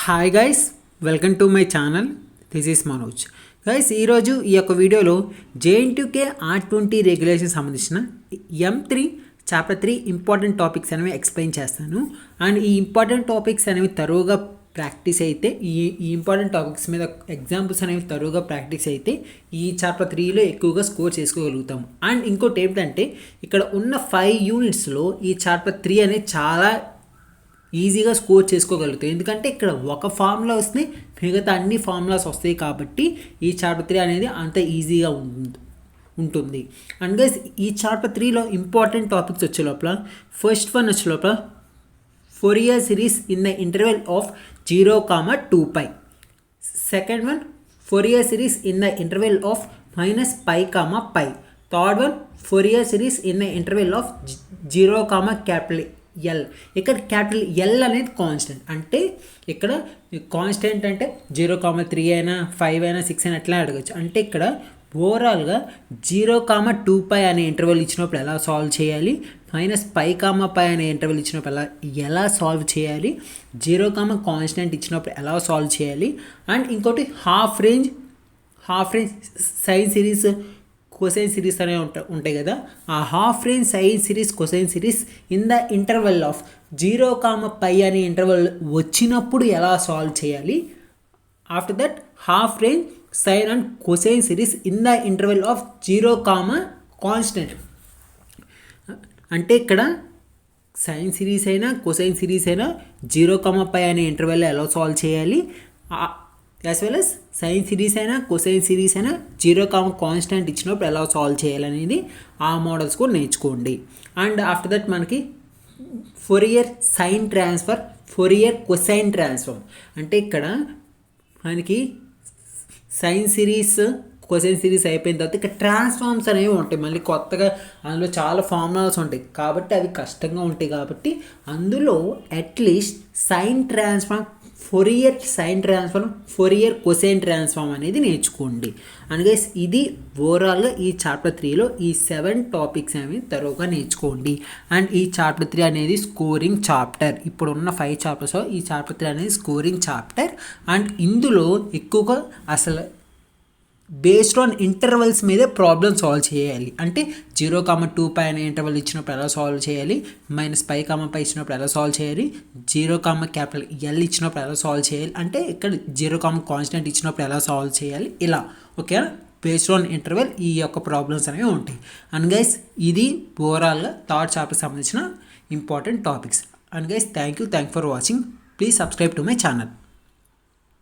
Hi guys, welcome to my channel. This is Manoj. Guys, ఈరోజు ఈ యొక్క వీడియోలో JNTUK R20 రెగ్యులేషన్ సంబంధించిన M3 చాప్టర్ 3 ఇంపార్టెంట్ టాపిక్స్ అనేవి ఎక్స్ప్లెయిన్ చేస్తాను. అండ్ ఈ ఇంపార్టెంట్ టాపిక్స్ అనేవి తరువుగా ప్రాక్టీస్ అయితే ఈ ఇంపార్టెంట్ టాపిక్స్ మీద ఎగ్జాంపుల్స్ అనేవి తరువుగా ప్రాక్టీస్ అయితే ఈ చాప్టర్ 3లో ఎక్కువగా స్కోర్ చేసుకోగలుగుతాము. అండ్ ఇంకోటి ఏంటంటే ఇక్కడ ఉన్న 5 యూనిట్స్లో ఈ చాప్టర్ 3 అనేది చాలా ఈజీగా స్కోర్ చేసుకోగలుగుతాయి. ఎందుకంటే ఇక్కడ ఒక ఫార్ములా వస్తే మిగతా అన్ని ఫార్ములాస్ వస్తాయి కాబట్టి ఈ చాప్టర్ 3 అనేది అంత ఈజీగా ఉంటుంది. అండ్ గైస్, ఈ చాప్టర్ 3లో ఇంపార్టెంట్ టాపిక్స్ వచ్చే లోపల ఫస్ట్ వన్ వచ్చే లోపల Fourier series in the interval of 0,2π. Second one Fourier series in the interval of -π, third one Fourier series in the interval of 0, L. ఇక్కడ క్యాపిటల్ ఎల్ అనేది constant. అంటే ఇక్కడ constant అంటే 0,3 అయినా 5 అయినా 6 అయినా అట్లా అడగచ్చు. అంటే ఇక్కడ ఓవరాల్గా 0,2π అనే ఇంటర్వెల్ ఇచ్చినప్పుడు ఎలా సాల్వ్ చేయాలి, -π అనే ఇంటర్వెల్ ఇచ్చినప్పుడు ఎలా సాల్వ్ చేయాలి, 0, కాన్స్టెంట్ ఇచ్చినప్పుడు ఎలా సాల్వ్ చేయాలి, అండ్ ఇంకోటి half range sine series cosine series అనేవి ఉంటాయి కదా. ఆ half range sine series cosine series in the interval of 0,π అనే ఇంటర్వెల్ వచ్చినప్పుడు ఎలా సాల్వ్ చేయాలి. After that half range sine and cosine series in the interval of 0, constant. అంటే ఇక్కడ సైన్ సిరీస్ అయినా కొసైన్ సిరీస్ అయినా 0,π అనే ఇంటర్వెల్ ఎలా సాల్వ్ చేయాలి, as well as sine series అయినా కొసైన్ సిరీస్ అయినా 0, కాన్స్టెంట్ ఇచ్చినప్పుడు ఎలా సాల్వ్ చేయాలనేది ఆ మోడల్స్ కూడా నేర్చుకోండి. అండ్ ఆఫ్టర్ దట్ మనకి Fourier sine transfer, Fourier cosine transform. అంటే ఇక్కడ మనకి సైన్ సిరీస్ కొసైన్ సిరీస్ అయిపోయిన తర్వాత ఇక్కడ ట్రాన్స్ఫార్మ్స్ అనేవి ఉంటాయి. మళ్ళీ కొత్తగా అందులో చాలా ఫార్ములాస్ ఉంటాయి కాబట్టి అవి కష్టంగా ఉంటాయి. కాబట్టి అందులో at least sine transform, Fourier sine transform, Fourier cosine transform అనేది నేర్చుకోండి. అండ్ గైస్, ఇది ఓవరాల్గా ఈ చాప్టర్ 3లో ఈ 7 టాపిక్స్ అనేవి తరువుగా నేర్చుకోండి. అండ్ ఈ చాప్టర్ 3 అనేది స్కోరింగ్ చాప్టర్. ఇప్పుడున్న 5 చాప్టర్స్లో ఈ చాప్టర్ 3 అనేది స్కోరింగ్ చాప్టర్. అండ్ ఇందులో ఎక్కువగా అసలు బేస్డ్ ఆన్ ఇంటర్వెల్స్ మీదే ప్రాబ్లమ్ సాల్వ్ చేయాలి. అంటే 0,2π అనే ఇంటర్వెల్ ఇచ్చినప్పుడు ఎలా సాల్వ్ చేయాలి, -π ఇచ్చినప్పుడు ఎలా సాల్వ్ చేయాలి, 0, ఇచ్చినప్పుడు ఎలా సాల్వ్ చేయాలి, అంటే ఇక్కడ 0, కాన్స్టెంట్ ఇచ్చినప్పుడు ఎలా సాల్వ్ చేయాలి, ఇలా ఓకేనా. బేస్డ్ ఆన్ ఇంటర్వెల్ ఈ యొక్క ప్రాబ్లమ్స్ అనేవి ఉంటాయి. అండ్ గైస్, ఇది ఓవరాల్గా థర్డ్ చాప్టర్ సంబంధించిన important topics. And guys, thank you for watching. Please subscribe to my channel.